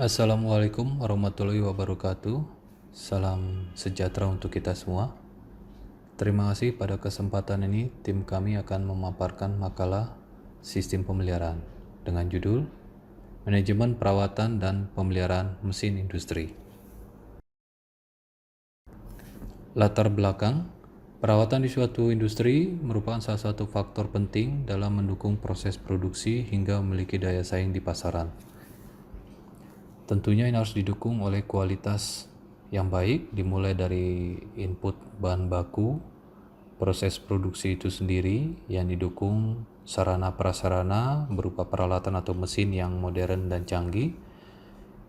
Assalamualaikum warahmatullahi wabarakatuh. Salam sejahtera untuk kita semua. Terima kasih, pada kesempatan ini tim kami akan memaparkan makalah sistem pemeliharaan dengan judul Manajemen Perawatan dan Pemeliharaan Mesin Industri. Latar belakang, perawatan di suatu industri merupakan salah satu faktor penting dalam mendukung proses produksi hingga memiliki daya saing di pasaran. Tentunya ini harus didukung oleh kualitas yang baik, dimulai dari input bahan baku, proses produksi itu sendiri yang didukung sarana prasarana berupa peralatan atau mesin yang modern dan canggih,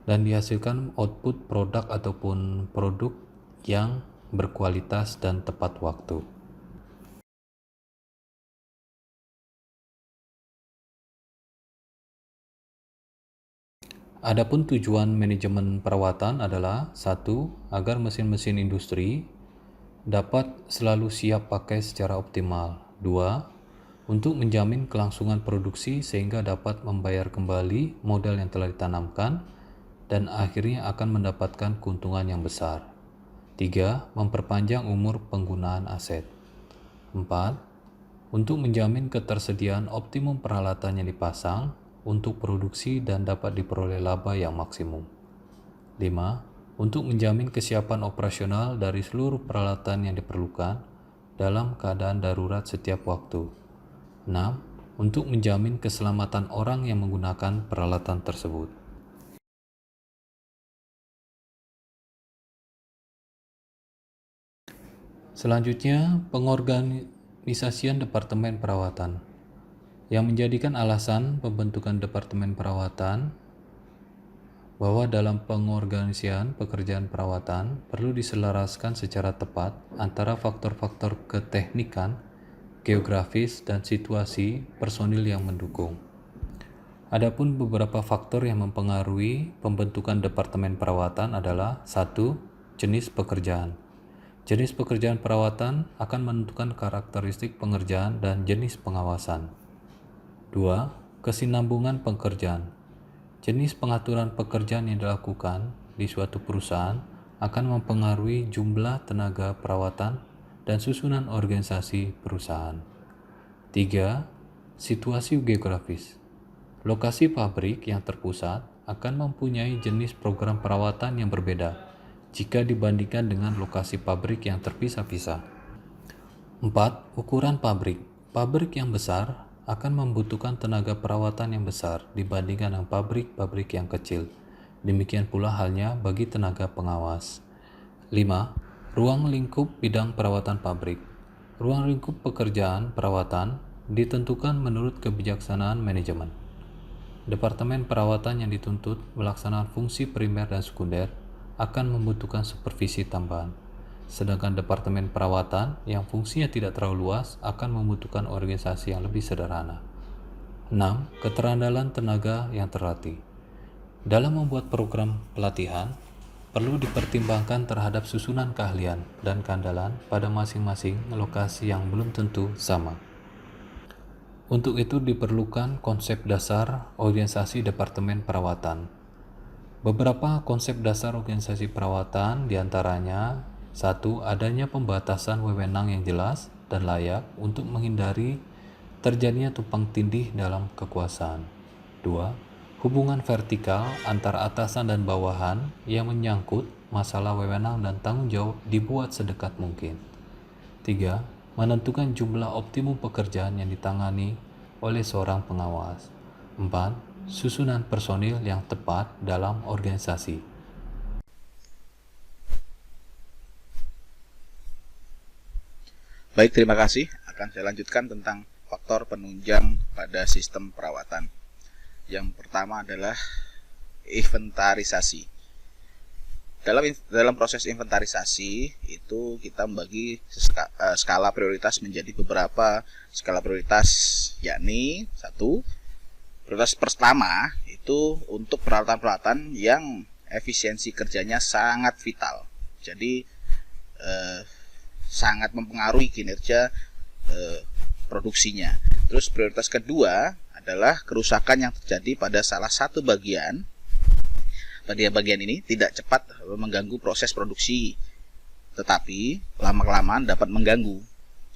dan dihasilkan output produk ataupun produk yang berkualitas dan tepat waktu. Adapun tujuan manajemen perawatan adalah: 1. Agar mesin-mesin industri dapat selalu siap pakai secara optimal. 2. Untuk menjamin kelangsungan produksi sehingga dapat membayar kembali modal yang telah ditanamkan dan akhirnya akan mendapatkan keuntungan yang besar. 3. Memperpanjang umur penggunaan aset. 4. Untuk menjamin ketersediaan optimum peralatan yang dipasang untuk produksi dan dapat diperoleh laba yang maksimum. 5. Untuk menjamin kesiapan operasional dari seluruh peralatan yang diperlukan dalam keadaan darurat setiap waktu. 6. Untuk menjamin keselamatan orang yang menggunakan peralatan tersebut. Selanjutnya, pengorganisasian Departemen Perawatan. Yang menjadikan alasan pembentukan Departemen Perawatan bahwa dalam pengorganisasian pekerjaan perawatan perlu diselaraskan secara tepat antara faktor-faktor keteknikan, geografis, dan situasi personil yang mendukung. Adapun beberapa faktor yang mempengaruhi pembentukan Departemen Perawatan adalah: 1. Jenis pekerjaan. Jenis pekerjaan perawatan akan menentukan karakteristik pengerjaan dan jenis pengawasan. 2. Kesinambungan pekerjaan. Jenis pengaturan pekerjaan yang dilakukan di suatu perusahaan akan mempengaruhi jumlah tenaga perawatan dan susunan organisasi perusahaan. 3. Situasi geografis. Lokasi pabrik yang terpusat akan mempunyai jenis program perawatan yang berbeda jika dibandingkan dengan lokasi pabrik yang terpisah-pisah. 4. Ukuran pabrik. Pabrik yang besar akan membutuhkan tenaga perawatan yang besar dibandingkan dengan pabrik-pabrik yang kecil. Demikian pula halnya bagi tenaga pengawas. 5. Ruang lingkup bidang perawatan pabrik. Ruang lingkup pekerjaan perawatan ditentukan menurut kebijaksanaan manajemen. Departemen perawatan yang dituntut melaksanakan fungsi primer dan sekunder akan membutuhkan supervisi tambahan. Sedangkan Departemen Perawatan yang fungsinya tidak terlalu luas akan membutuhkan organisasi yang lebih sederhana. 6. Keterandalan tenaga yang terlatih. Dalam membuat program pelatihan, perlu dipertimbangkan terhadap susunan keahlian dan keandalan pada masing-masing lokasi yang belum tentu sama. Untuk itu diperlukan konsep dasar organisasi Departemen Perawatan. Beberapa konsep dasar organisasi perawatan diantaranya: 1. Adanya pembatasan wewenang yang jelas dan layak untuk menghindari terjadinya tumpang tindih dalam kekuasaan. 2. Hubungan vertikal antara atasan dan bawahan yang menyangkut masalah wewenang dan tanggung jawab dibuat sedekat mungkin. 3. Menentukan jumlah optimum pekerjaan yang ditangani oleh seorang pengawas. 4. Susunan personil yang tepat dalam organisasi. Baik, terima kasih. Akan saya lanjutkan tentang faktor penunjang pada sistem perawatan. Yang pertama adalah inventarisasi. Dalam proses inventarisasi itu kita membagi skala prioritas menjadi beberapa skala prioritas, yakni 1. Prioritas pertama itu untuk peralatan-peralatan yang efisiensi kerjanya sangat vital. Jadi sangat mempengaruhi kinerja produksinya. Terus prioritas kedua adalah kerusakan yang terjadi pada salah satu bagian bagian ini tidak cepat mengganggu proses produksi, tetapi lama-kelamaan dapat mengganggu.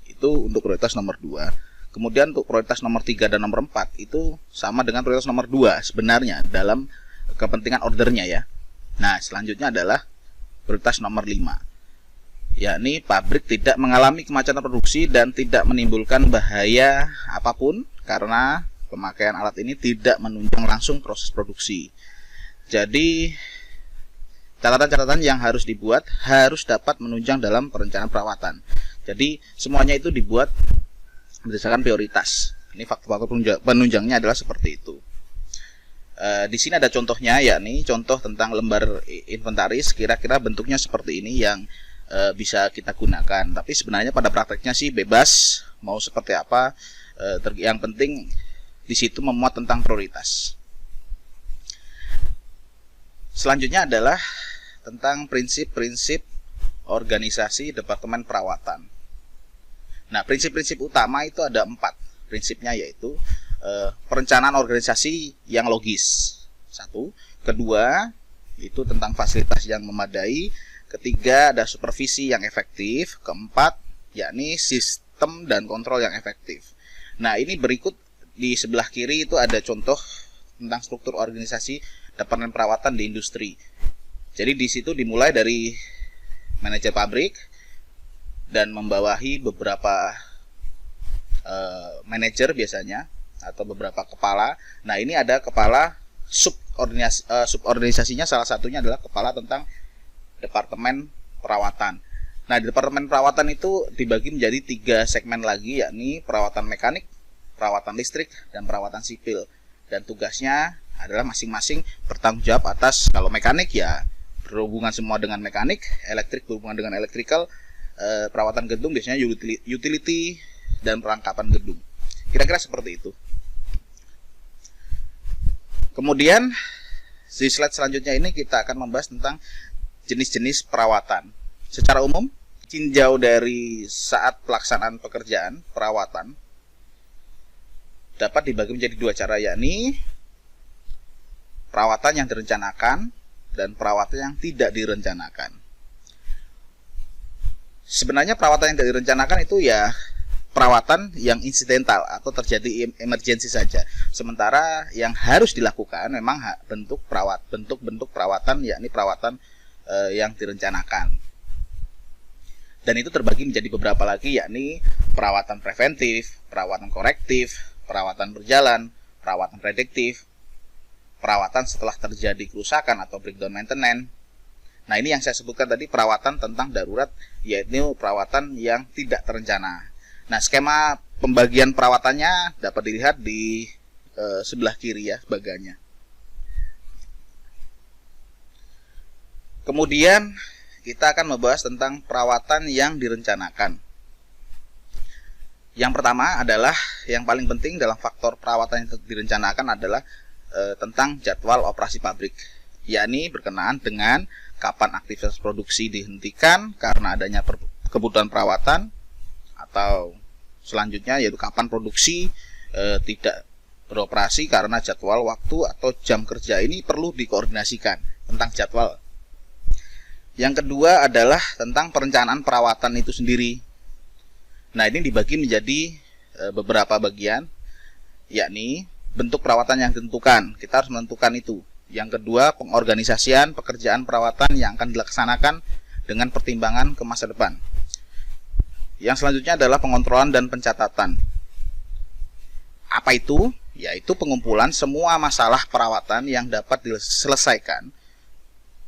Itu untuk prioritas nomor 2. Kemudian untuk prioritas nomor 3 dan nomor 4 itu sama dengan prioritas nomor 2 sebenarnya dalam kepentingan ordernya ya. Nah, selanjutnya adalah prioritas nomor 5, yakni pabrik tidak mengalami kemacetan produksi dan tidak menimbulkan bahaya apapun karena pemakaian alat ini tidak menunjang langsung proses produksi. Jadi catatan-catatan yang harus dibuat harus dapat menunjang dalam perencanaan perawatan. Jadi semuanya itu dibuat berdasarkan prioritas. Ini faktor-faktor penunjangnya adalah seperti itu. Di sini ada contohnya, yakni contoh tentang lembar inventaris. Kira-kira bentuknya seperti ini yang bisa kita gunakan. Tapi sebenarnya pada prakteknya sih bebas mau seperti apa. Yang penting di situ memuat tentang prioritas. Selanjutnya adalah tentang prinsip-prinsip organisasi Departemen Perawatan. Nah, prinsip-prinsip utama itu ada 4. Prinsipnya yaitu perencanaan organisasi yang logis. 1. Kedua, itu tentang fasilitas yang memadai. Ketiga, ada supervisi yang efektif. Keempat, yakni sistem dan kontrol yang efektif. Nah, ini berikut di sebelah kiri itu ada contoh tentang struktur organisasi Departemen Perawatan di industri. Jadi di situ dimulai dari manajer pabrik dan membawahi beberapa manajer biasanya atau beberapa kepala. Nah, ini ada kepala suborganisasinya, salah satunya adalah kepala tentang Departemen Perawatan. Nah, di Departemen Perawatan itu dibagi menjadi 3 segmen lagi, yakni perawatan mekanik, perawatan listrik, dan perawatan sipil. Dan tugasnya adalah masing-masing bertanggung jawab atas, kalau mekanik ya berhubungan semua dengan mekanik, elektrik berhubungan dengan electrical, perawatan gedung biasanya utility dan perlengkapan gedung. Kira-kira seperti itu. Kemudian di slide selanjutnya ini kita akan membahas tentang jenis-jenis perawatan. Secara umum, tinjau dari saat pelaksanaan pekerjaan perawatan dapat dibagi menjadi 2 cara, yakni perawatan yang direncanakan dan perawatan yang tidak direncanakan. Sebenarnya perawatan yang tidak direncanakan itu ya perawatan yang insidental atau terjadi emergensi saja. Sementara yang harus dilakukan memang bentuk perawatan, yakni perawatan yang direncanakan. Dan itu terbagi menjadi beberapa lagi, yakni perawatan preventif, perawatan korektif, perawatan berjalan, perawatan prediktif, perawatan setelah terjadi kerusakan atau breakdown maintenance. Nah, ini yang saya sebutkan tadi perawatan tentang darurat, yaitu perawatan yang tidak terencana. Nah, skema pembagian perawatannya dapat dilihat di sebelah kiri ya, bagiannya. Kemudian kita akan membahas tentang perawatan yang direncanakan. Yang pertama adalah, yang paling penting dalam faktor perawatan yang direncanakan adalah tentang jadwal operasi pabrik, yakni berkenaan dengan kapan aktivitas produksi dihentikan karena adanya kebutuhan perawatan, atau selanjutnya yaitu kapan produksi tidak beroperasi karena jadwal waktu atau jam kerja ini perlu dikoordinasikan tentang jadwal. Yang kedua adalah tentang perencanaan perawatan itu sendiri. Nah, ini dibagi menjadi beberapa bagian, yakni bentuk perawatan yang ditentukan. Kita harus menentukan itu. Yang kedua, pengorganisasian pekerjaan perawatan yang akan dilaksanakan dengan pertimbangan ke masa depan. Yang selanjutnya adalah pengontrolan dan pencatatan. Apa itu? Yaitu pengumpulan semua masalah perawatan yang dapat diselesaikan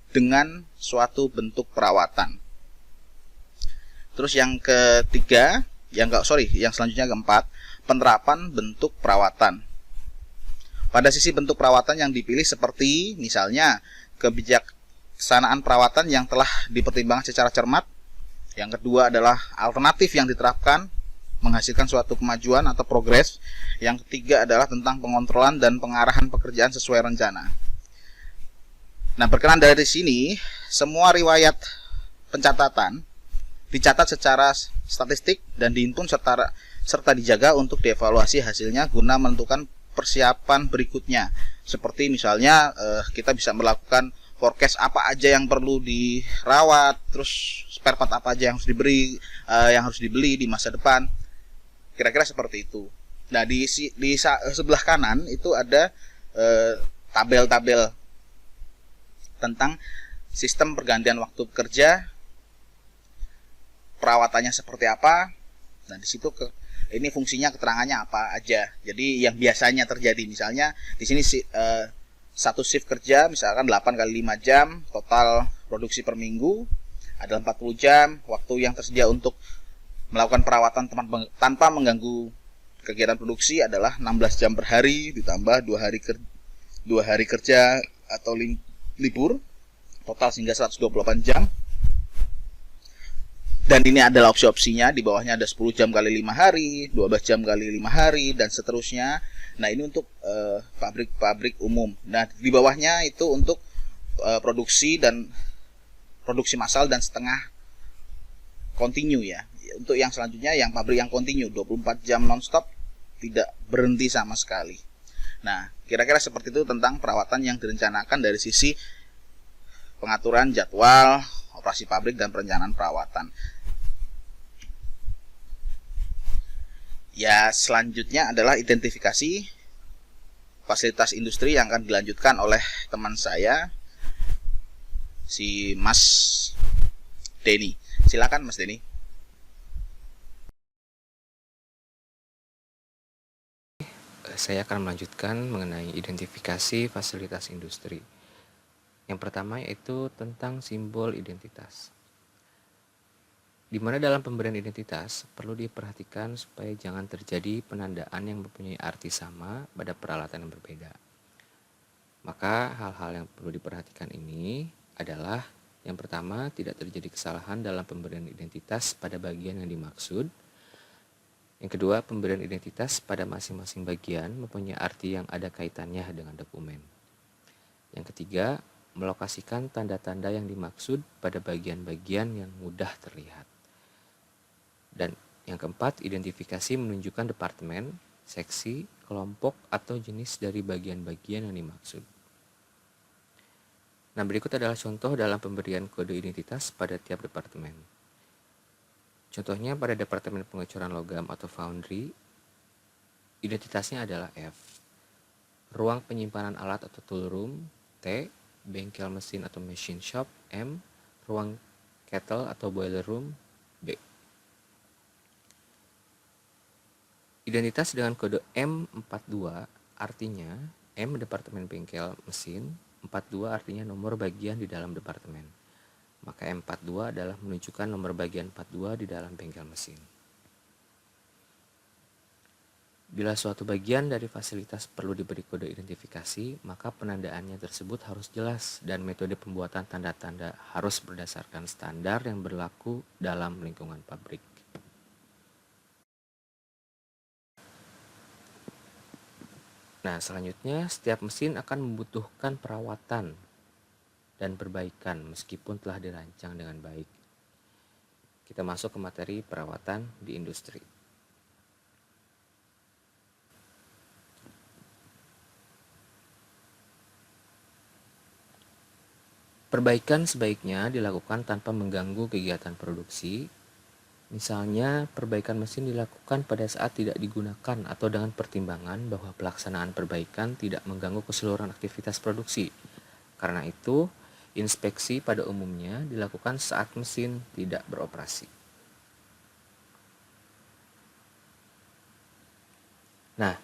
dengan suatu bentuk perawatan. Terus yang ketiga, yang selanjutnya keempat, penerapan bentuk perawatan. Pada sisi bentuk perawatan yang dipilih seperti misalnya kebijaksanaan perawatan yang telah dipertimbangkan secara cermat. Yang kedua adalah alternatif yang diterapkan menghasilkan suatu kemajuan atau progres. Yang ketiga adalah tentang pengontrolan dan pengarahan pekerjaan sesuai rencana. Nah, berkenaan dari sini, semua riwayat pencatatan dicatat secara statistik dan dihimpun serta dijaga untuk dievaluasi hasilnya guna menentukan persiapan berikutnya. Seperti misalnya kita bisa melakukan forecast apa aja yang perlu dirawat, terus spare part apa aja yang harus yang harus dibeli di masa depan. Kira-kira seperti itu. Nah, di sebelah kanan itu ada tabel-tabel tentang sistem pergantian waktu kerja, perawatannya seperti apa. Nah, di situ ini fungsinya, keterangannya apa aja. Jadi yang biasanya terjadi, misalnya di sini satu shift kerja misalkan 8 kali 5 jam, total produksi per minggu adalah 40 jam. Waktu yang tersedia untuk melakukan perawatan tanpa mengganggu kegiatan produksi adalah 16 jam per hari, ditambah 2 hari kerja atau libur, total sehingga 128 jam. Dan ini adalah opsi-opsinya, di bawahnya ada 10 jam kali 5 hari, 12 jam kali 5 hari, dan seterusnya. Nah, ini untuk pabrik-pabrik umum. Nah, di bawahnya itu untuk produksi massal dan setengah kontinu ya. Untuk yang selanjutnya, yang pabrik yang kontinu, 24 jam non-stop, tidak berhenti sama sekali. Nah, kira-kira seperti itu tentang perawatan yang direncanakan dari sisi pengaturan jadwal operasi pabrik dan perencanaan perawatan. Ya, selanjutnya adalah identifikasi fasilitas industri yang akan dilanjutkan oleh teman saya, si Mas Denny. Silakan Mas Denny. Saya akan melanjutkan mengenai identifikasi fasilitas industri. Yang pertama yaitu tentang simbol identitas. Di mana dalam pemberian identitas perlu diperhatikan supaya jangan terjadi penandaan yang mempunyai arti sama pada peralatan yang berbeda. Maka hal-hal yang perlu diperhatikan ini adalah yang pertama, tidak terjadi kesalahan dalam pemberian identitas pada bagian yang dimaksud. Yang kedua, pemberian identitas pada masing-masing bagian mempunyai arti yang ada kaitannya dengan dokumen. Yang ketiga, melokasikan tanda-tanda yang dimaksud pada bagian-bagian yang mudah terlihat. Dan yang keempat, identifikasi menunjukkan departemen, seksi, kelompok, atau jenis dari bagian-bagian yang dimaksud. Nah, berikut adalah contoh dalam pemberian kode identitas pada tiap departemen. Contohnya pada departemen pengecoran logam atau foundry, identitasnya adalah F. Ruang penyimpanan alat atau tool room, T. Bengkel mesin atau machine shop, M. Ruang kettle atau boiler room, B. Identitas dengan kode M42 artinya M departemen bengkel mesin, 42 artinya nomor bagian di dalam departemen. Maka M42 adalah menunjukkan nomor bagian 42 di dalam bengkel mesin. Bila suatu bagian dari fasilitas perlu diberi kode identifikasi, maka penandaannya tersebut harus jelas dan metode pembuatan tanda-tanda harus berdasarkan standar yang berlaku dalam lingkungan pabrik. Nah, selanjutnya setiap mesin akan membutuhkan perawatan dan perbaikan meskipun telah dirancang dengan baik. Kita masuk ke materi perawatan di industri. Perbaikan sebaiknya dilakukan tanpa mengganggu kegiatan produksi. Misalnya, perbaikan mesin dilakukan pada saat tidak digunakan atau dengan pertimbangan bahwa pelaksanaan perbaikan tidak mengganggu keseluruhan aktivitas produksi. Karena itu, inspeksi pada umumnya dilakukan saat mesin tidak beroperasi. Nah,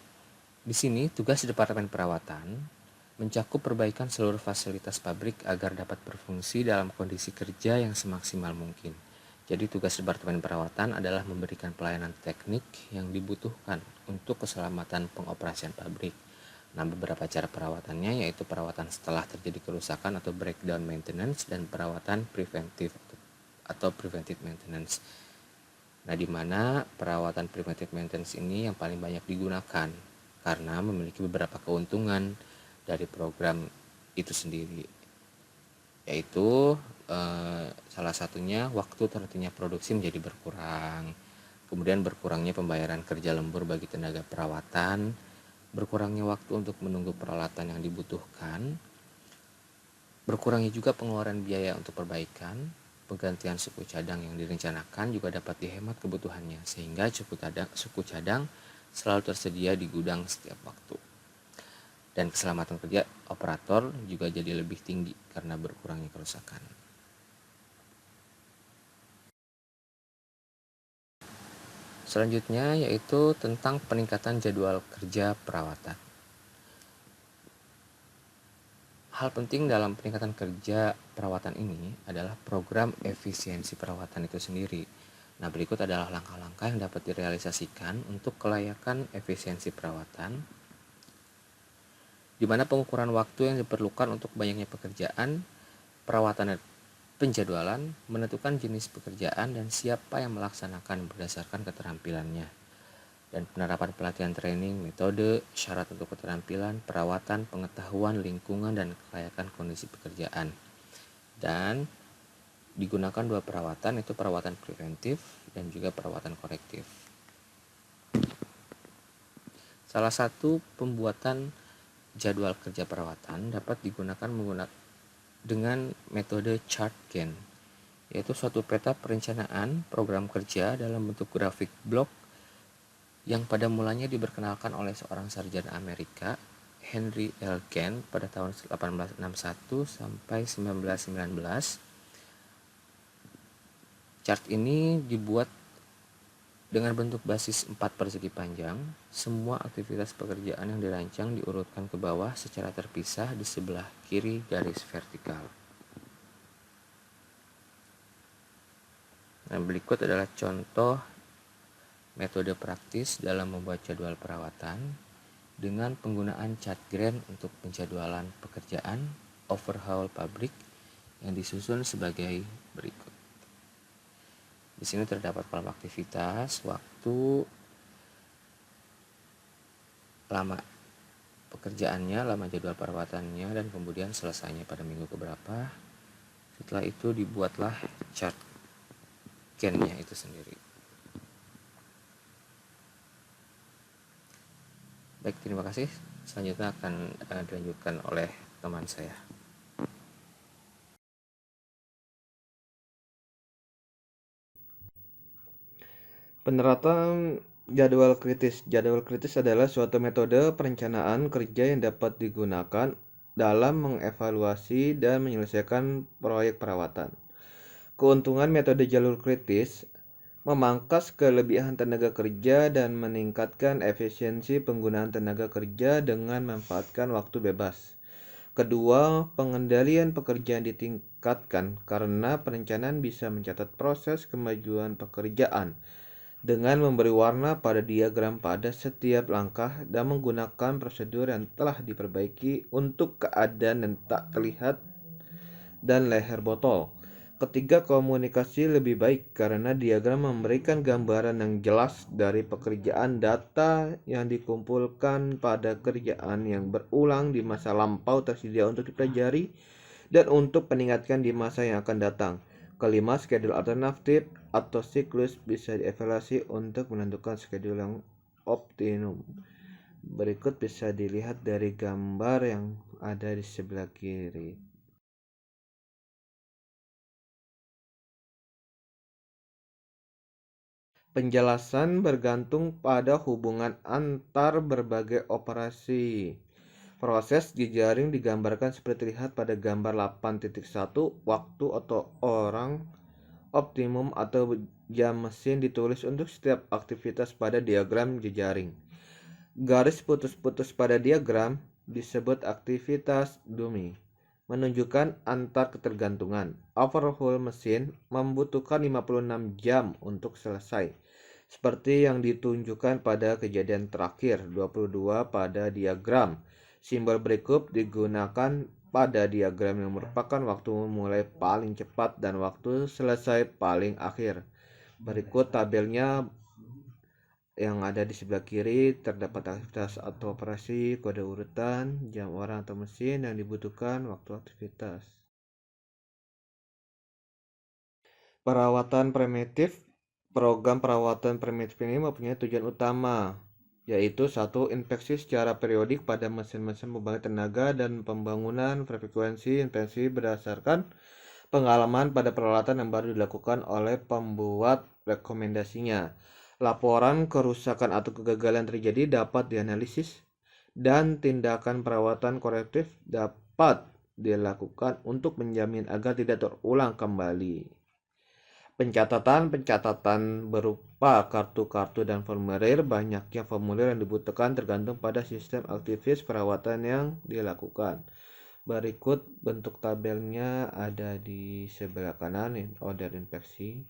di sini tugas Departemen Perawatan mencakup perbaikan seluruh fasilitas pabrik agar dapat berfungsi dalam kondisi kerja yang semaksimal mungkin. Jadi tugas Departemen Perawatan adalah memberikan pelayanan teknik yang dibutuhkan untuk keselamatan pengoperasian pabrik. Nah, beberapa cara perawatannya yaitu perawatan setelah terjadi kerusakan atau breakdown maintenance dan perawatan preventive atau preventive maintenance. Nah, di mana perawatan preventive maintenance ini yang paling banyak digunakan karena memiliki beberapa keuntungan dari program itu sendiri, yaitu salah satunya waktu terhentinya produksi menjadi berkurang, kemudian berkurangnya pembayaran kerja lembur bagi tenaga perawatan, berkurangnya waktu untuk menunggu peralatan yang dibutuhkan, Berkurangnya juga pengeluaran biaya untuk perbaikan, penggantian suku cadang yang direncanakan juga dapat dihemat kebutuhannya, sehingga suku cadang selalu tersedia di gudang setiap waktu. Dan keselamatan kerja operator juga jadi lebih tinggi karena berkurangnya kerusakan. Selanjutnya yaitu tentang peningkatan jadwal kerja perawatan. Hal penting dalam peningkatan kerja perawatan ini adalah program efisiensi perawatan itu sendiri. Nah, berikut adalah langkah-langkah yang dapat direalisasikan untuk kelayakan efisiensi perawatan, di mana pengukuran waktu yang diperlukan untuk banyaknya pekerjaan, perawatan dan penjadwalan, menentukan jenis pekerjaan dan siapa yang melaksanakan berdasarkan keterampilannya, dan penerapan pelatihan training, metode, syarat untuk keterampilan, perawatan, pengetahuan lingkungan dan kelayakan kondisi pekerjaan. Dan digunakan dua perawatan, yaitu perawatan preventif dan juga perawatan korektif. Salah satu pembuatan jadwal kerja perawatan dapat digunakan dengan metode chart Gantt, yaitu suatu peta perencanaan program kerja dalam bentuk grafik blok yang pada mulanya diperkenalkan oleh seorang sarjana Amerika, Henry L. Gantt, pada tahun 1861 sampai 1919. Chart ini dibuat dengan bentuk basis 4 persegi panjang. Semua aktivitas pekerjaan yang dirancang diurutkan ke bawah secara terpisah di sebelah kiri garis vertikal. Nah, berikut adalah contoh metode praktis dalam membuat jadwal perawatan dengan penggunaan chart Gantt untuk penjadwalan pekerjaan overhaul pabrik yang disusun sebagai berikut. Di sini terdapat kolom aktivitas, waktu, lama pekerjaannya, lama jadwal perawatannya, dan kemudian selesainya pada minggu keberapa. Setelah itu dibuatlah chart Gantt-nya itu sendiri. Baik, terima kasih. Selanjutnya akan dilanjutkan oleh teman saya. Penerapan jadwal kritis. Jadwal kritis adalah suatu metode perencanaan kerja yang dapat digunakan dalam mengevaluasi dan menyelesaikan proyek perawatan. Keuntungan metode jalur kritis memangkas kelebihan tenaga kerja dan meningkatkan efisiensi penggunaan tenaga kerja dengan memanfaatkan waktu bebas. Kedua, pengendalian pekerjaan ditingkatkan karena perencanaan bisa mencatat proses kemajuan pekerjaan dengan memberi warna pada diagram pada setiap langkah dan menggunakan prosedur yang telah diperbaiki untuk keadaan yang tak terlihat dan leher botol. Ketiga, komunikasi lebih baik karena diagram memberikan gambaran yang jelas dari pekerjaan data yang dikumpulkan pada kerjaan yang berulang di masa lampau tersedia untuk dipelajari dan untuk peningkatan di masa yang akan datang. Kelima, schedule alternatif atau siklus bisa dievaluasi untuk menentukan schedule yang optimum. Berikut bisa dilihat dari gambar yang ada di sebelah kiri. Penjelasan bergantung pada hubungan antar berbagai operasi. Proses jejaring digambarkan seperti terlihat pada gambar 8.1. Waktu atau orang optimum atau jam mesin ditulis untuk setiap aktivitas pada diagram jejaring. Garis putus-putus pada diagram disebut aktivitas dummy, menunjukkan antar ketergantungan. Overhaul mesin membutuhkan 56 jam untuk selesai, seperti yang ditunjukkan pada kejadian terakhir 22 pada diagram. Simbol berikut digunakan pada diagram yang merupakan waktu mulai paling cepat dan waktu selesai paling akhir. Berikut tabelnya yang ada di sebelah kiri. Terdapat aktivitas atau operasi, kode urutan, jam orang atau mesin yang dibutuhkan, waktu aktivitas. Perawatan primitif. Program perawatan primitif ini mempunyai tujuan utama yaitu 1. Inspeksi secara periodik pada mesin-mesin pembangkit tenaga dan pembangunan frekuensi inspeksi berdasarkan pengalaman pada peralatan yang baru dilakukan oleh pembuat rekomendasinya. Laporan kerusakan atau kegagalan terjadi dapat dianalisis dan tindakan perawatan korektif dapat dilakukan untuk menjamin agar tidak terulang kembali. Pencatatan berupa kartu-kartu dan formulir. Banyaknya formulir yang dibutuhkan tergantung pada sistem aktivis perawatan yang dilakukan. Berikut bentuk tabelnya ada di sebelah kanan, order inspeksi.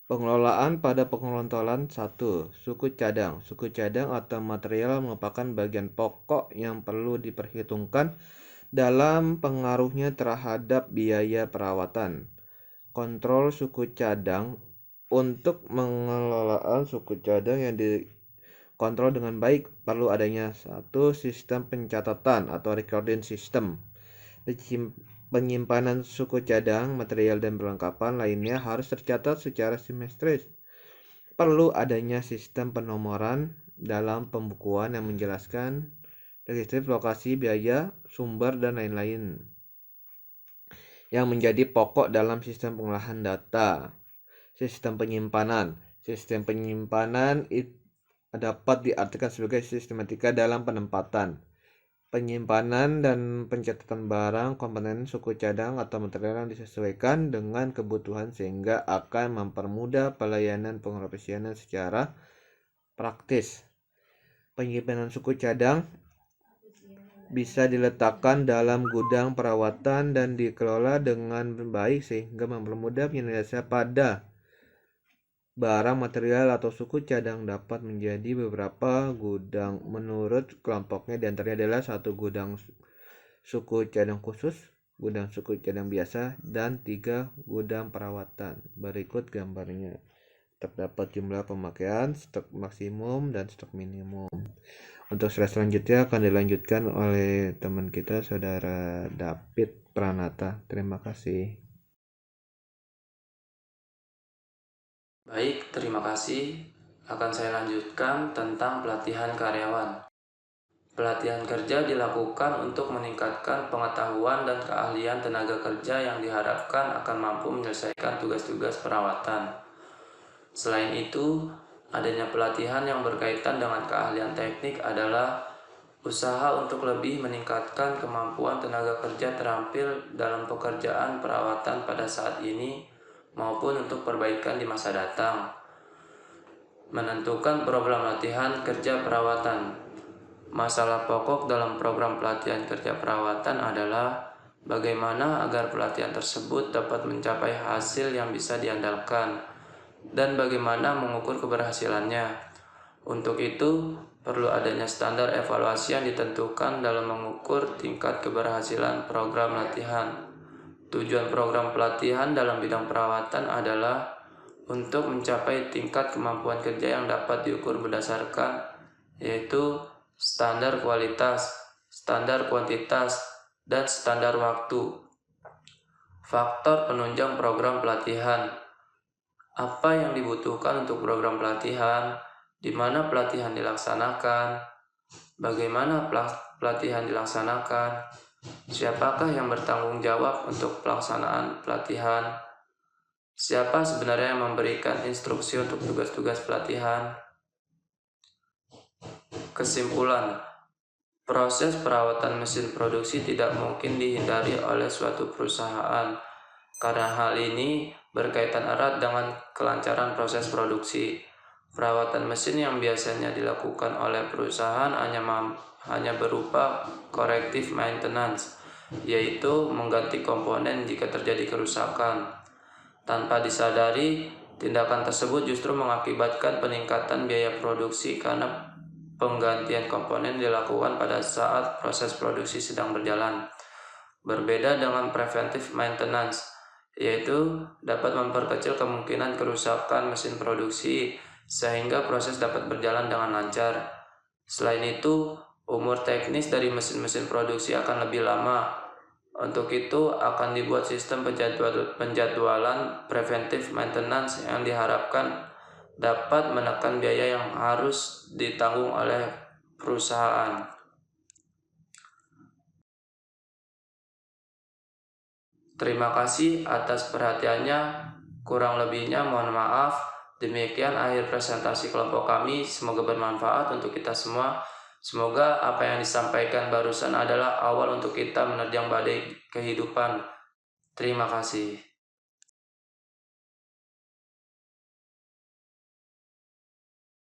Pengelolaan pada pengelontolan 1. Suku cadang. Suku cadang atau material merupakan bagian pokok yang perlu diperhitungkan dalam pengaruhnya terhadap biaya perawatan. Kontrol suku cadang. Untuk mengelola suku cadang yang dikontrol dengan baik, perlu adanya 1. Sistem pencatatan atau recording system. Penyimpanan suku cadang, material dan perlengkapan lainnya harus tercatat secara simetris. Perlu adanya sistem penomoran dalam pembukuan yang menjelaskan register lokasi, biaya, sumber, dan lain-lain yang menjadi pokok dalam sistem pengolahan data. Sistem penyimpanan. Sistem penyimpanan dapat diartikan sebagai sistematika dalam penempatan, penyimpanan dan pencatatan barang, komponen, suku cadang atau material yang disesuaikan dengan kebutuhan sehingga akan mempermudah pelayanan pengoperasian secara praktis. Penyimpanan suku cadang bisa diletakkan dalam gudang perawatan dan dikelola dengan baik sehingga mempermudah penyelesaian pada barang, material, atau suku cadang dapat menjadi beberapa gudang menurut kelompoknya. Di antaranya adalah 1. Gudang suku cadang khusus, gudang suku cadang biasa, dan 3. Gudang perawatan. Berikut gambarnya. Terdapat jumlah pemakaian, stok maksimum, dan stok minimum. Untuk slide selanjutnya akan dilanjutkan oleh teman kita, Saudara David Pranata. Terima kasih. Baik, terima kasih. Akan saya lanjutkan tentang pelatihan karyawan. Pelatihan kerja dilakukan untuk meningkatkan pengetahuan dan keahlian tenaga kerja yang diharapkan akan mampu menyelesaikan tugas-tugas perawatan. Selain itu, adanya pelatihan yang berkaitan dengan keahlian teknik adalah usaha untuk lebih meningkatkan kemampuan tenaga kerja terampil dalam pekerjaan perawatan pada saat ini maupun untuk perbaikan di masa datang. Menentukan program latihan kerja perawatan. Masalah pokok dalam program pelatihan kerja perawatan adalah bagaimana agar pelatihan tersebut dapat mencapai hasil yang bisa diandalkan dan bagaimana mengukur keberhasilannya. Untuk itu, perlu adanya standar evaluasi yang ditentukan dalam mengukur tingkat keberhasilan program latihan. Tujuan program pelatihan dalam bidang perawatan adalah untuk mencapai tingkat kemampuan kerja yang dapat diukur berdasarkan yaitu standar kualitas, standar kuantitas, dan standar waktu. Faktor penunjang program pelatihan. Apa yang dibutuhkan untuk program pelatihan? Di mana pelatihan dilaksanakan? Bagaimana pelatihan dilaksanakan? Siapakah yang bertanggung jawab untuk pelaksanaan pelatihan? Siapa sebenarnya yang memberikan instruksi untuk tugas-tugas pelatihan? Kesimpulan, proses perawatan mesin produksi tidak mungkin dihindari oleh suatu perusahaan, karena hal ini berkaitan erat dengan kelancaran proses produksi. Perawatan mesin yang biasanya dilakukan oleh perusahaan hanya berupa corrective maintenance, yaitu mengganti komponen jika terjadi kerusakan. Tanpa disadari, tindakan tersebut justru mengakibatkan peningkatan biaya produksi karena penggantian komponen dilakukan pada saat proses produksi sedang berjalan. Berbeda dengan preventive maintenance, yaitu dapat memperkecil kemungkinan kerusakan mesin produksi sehingga proses dapat berjalan dengan lancar. Selain itu, umur teknis dari mesin-mesin produksi akan lebih lama Untuk itu akan dibuat sistem penjadwalan preventive maintenance yang diharapkan dapat menekan biaya yang harus ditanggung oleh perusahaan. Terima kasih atas perhatiannya. Kurang lebihnya mohon maaf. Demikian akhir presentasi kelompok kami. Semoga bermanfaat untuk kita semua. Semoga apa yang disampaikan barusan adalah awal untuk kita menerjang badai kehidupan. Terima kasih.